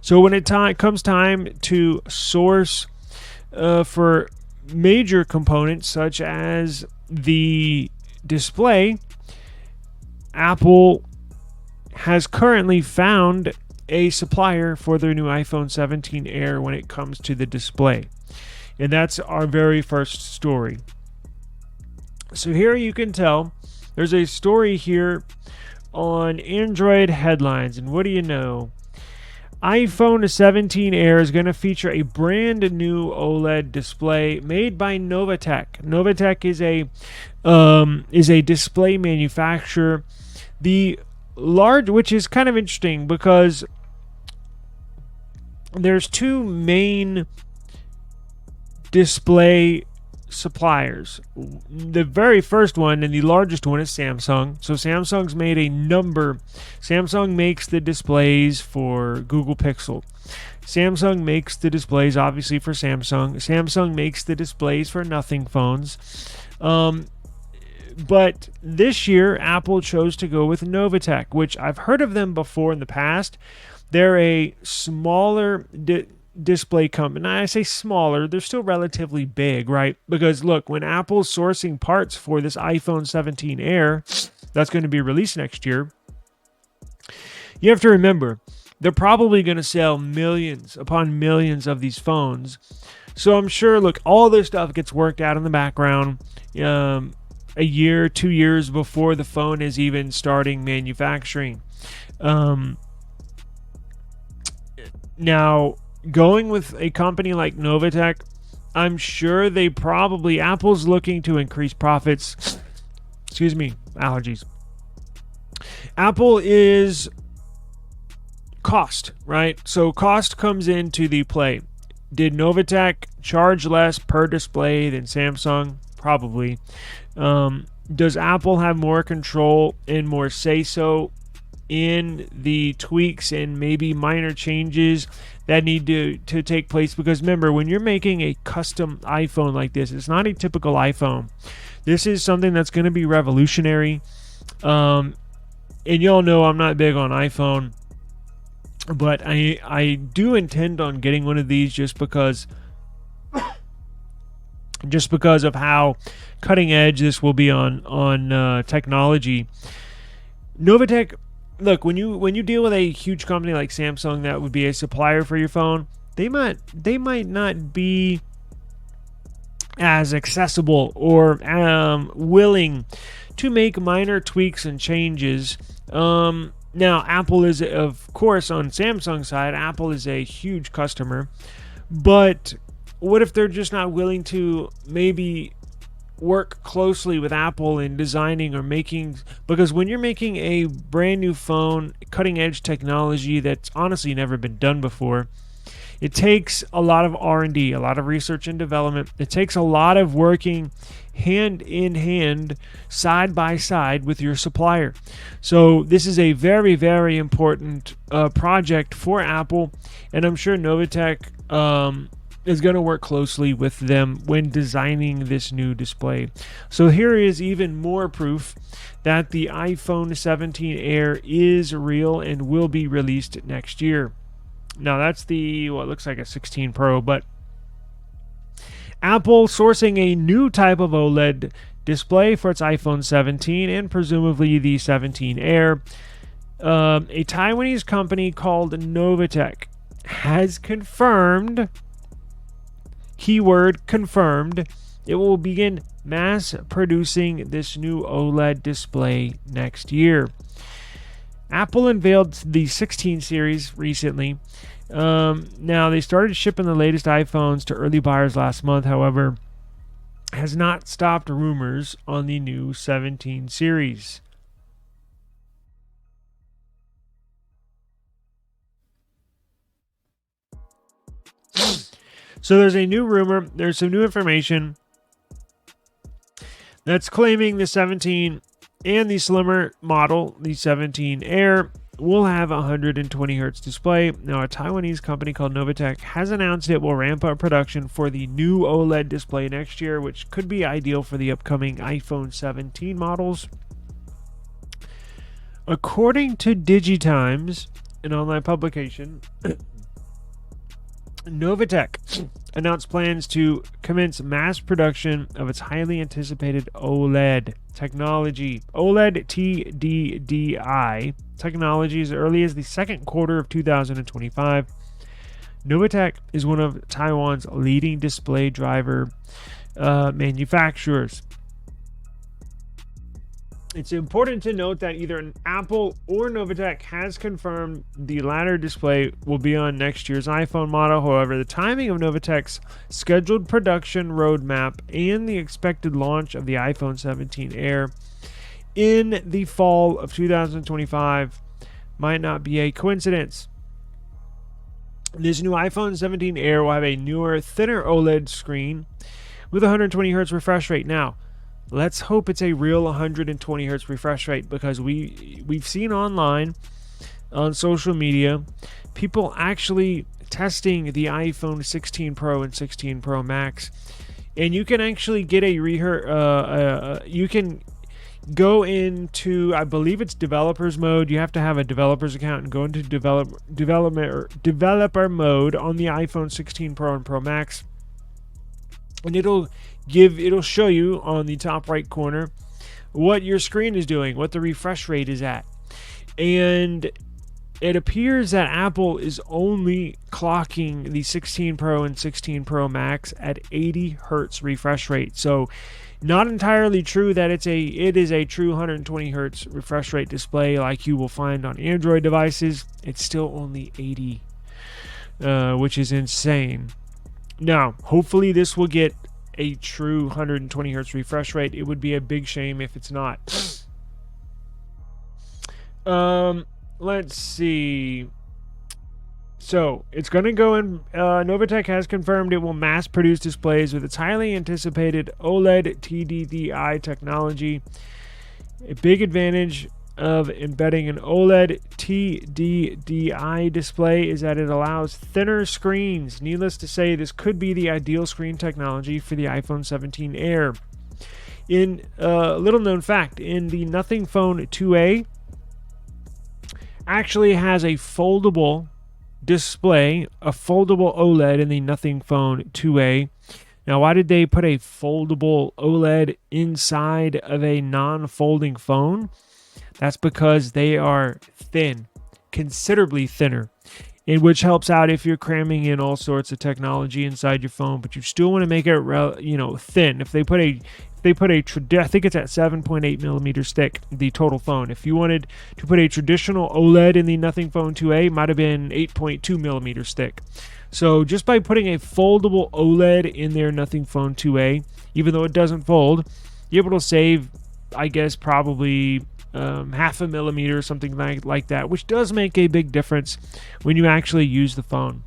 So when it comes time to source for major components such as the display, Apple has currently found a supplier for their new iPhone 17 Air when it comes to the display. And that's our very first story. So here you can tell there's a story here on Android headlines. And what do you know? iPhone 17 Air is going to feature a brand new OLED display made by Novatech. Novatech is a display manufacturer. Which is kind of interesting because there's two main display suppliers. The very first one and the largest one is Samsung. So Samsung's made a number. Samsung makes the displays for Google Pixel. Samsung makes the displays obviously for Samsung. Samsung makes the displays for Nothing phones. But this year, Apple chose to go with Novatech, which I've heard of them before in the past. They're a smaller display company. And I say smaller, they're still relatively big, right? Because look, when Apple's sourcing parts for this iPhone 17 Air that's going to be released next year, you have to remember, they're probably going to sell millions upon millions of these phones. So I'm sure, look, all this stuff gets worked out in the background. A year, 2 years before the phone is even starting manufacturing. Now, going with a company like Novatech, I'm sure Apple's looking to increase profits. Excuse me, allergies. Apple is cost, right? So cost comes into the play. Did Novatech charge less per display than Samsung? Probably. Does Apple have more control and more say-so in the tweaks and maybe minor changes that need to take place? Because remember, when you're making a custom iPhone like this, it's not a typical iPhone. This is something that's going to be revolutionary. And y'all know I'm not big on iPhone, but I do intend on getting one of these just because of how cutting edge this will be on technology. Novatech, look, when you deal with a huge company like Samsung that would be a supplier for your phone, they might not be as accessible or willing to make minor tweaks and changes. Now, Apple is, of course, on Samsung's side, Apple is a huge customer, but what if they're just not willing to maybe work closely with Apple in designing or making? Because when you're making a brand new phone, cutting edge technology that's honestly never been done before, it takes a lot of R&D, a lot of research and development. It takes a lot of working hand in hand, side by side with your supplier. So this is a very, very important project for Apple, and I'm sure Novatech is going to work closely with them when designing this new display. So here is even more proof that the iPhone 17 Air is real and will be released next year. Now that's what looks like a 16 Pro, but Apple sourcing a new type of OLED display for its iPhone 17 and presumably the 17 Air. A Taiwanese company called Novatech has confirmed, keyword confirmed, it will begin mass producing this new OLED display next year. Apple unveiled the 16 series recently. Now, they started shipping the latest iPhones to early buyers last month, however, has not stopped rumors on the new 17 series. So there's a new rumor, there's some new information that's claiming the 17 and the slimmer model, the 17 Air, will have a 120 Hz display. Now, a Taiwanese company called Novatech has announced it will ramp up production for the new OLED display next year, which could be ideal for the upcoming iPhone 17 models. According to DigiTimes, an online publication, Novatech announced plans to commence mass production of its highly anticipated OLED technology. OLED TDDI technology as early as the second quarter of 2025. Novatech is one of Taiwan's leading display driver manufacturers. It's important to note that either Apple or Novatech has confirmed the latter display will be on next year's iPhone model. However, the timing of Novatech's scheduled production roadmap and the expected launch of the iPhone 17 Air in the fall of 2025 might not be a coincidence. This new iPhone 17 Air will have a newer, thinner OLED screen with 120 Hz refresh rate. Now, let's hope it's a real 120 Hz refresh rate, because we've seen online on social media people actually testing the iPhone 16 Pro and 16 Pro Max, and you can actually get a you can go into, I believe it's developers mode. You have to have a developers account and go into developer mode on the iPhone 16 Pro and Pro Max, and it'll show you on the top right corner what your screen is doing, what the refresh rate is at. And it appears that Apple is only clocking the 16 Pro and 16 Pro Max at 80 Hz refresh rate. So not entirely true that it is a true 120 Hz refresh rate display like you will find on Android devices. It's still only 80, which is insane. Now, hopefully this will get a true 120 Hz refresh rate. It would be a big shame if it's not. Let's see. So it's going to go in. Novatech has confirmed it will mass produce displays with its highly anticipated OLED TDDI technology. A big advantage of embedding an OLED TDDI display is that it allows thinner screens. Needless to say, this could be the ideal screen technology for the iPhone 17 Air. In little known fact, in the Nothing Phone 2A actually has a foldable display, a foldable OLED in the Nothing Phone 2A. Now, why did they put a foldable OLED inside of a non-folding phone? That's because they are thin, considerably thinner, and which helps out if you're cramming in all sorts of technology inside your phone, but you still want to make it, thin. If they put a I think it's at 7.8 millimeters thick, the total phone. If you wanted to put a traditional OLED in the Nothing Phone 2A, it might have been 8.2 millimeters thick. So just by putting a foldable OLED in their Nothing Phone 2A, even though it doesn't fold, you're able to save, I guess, probably half a millimeter or something like that, which does make a big difference when you actually use the phone.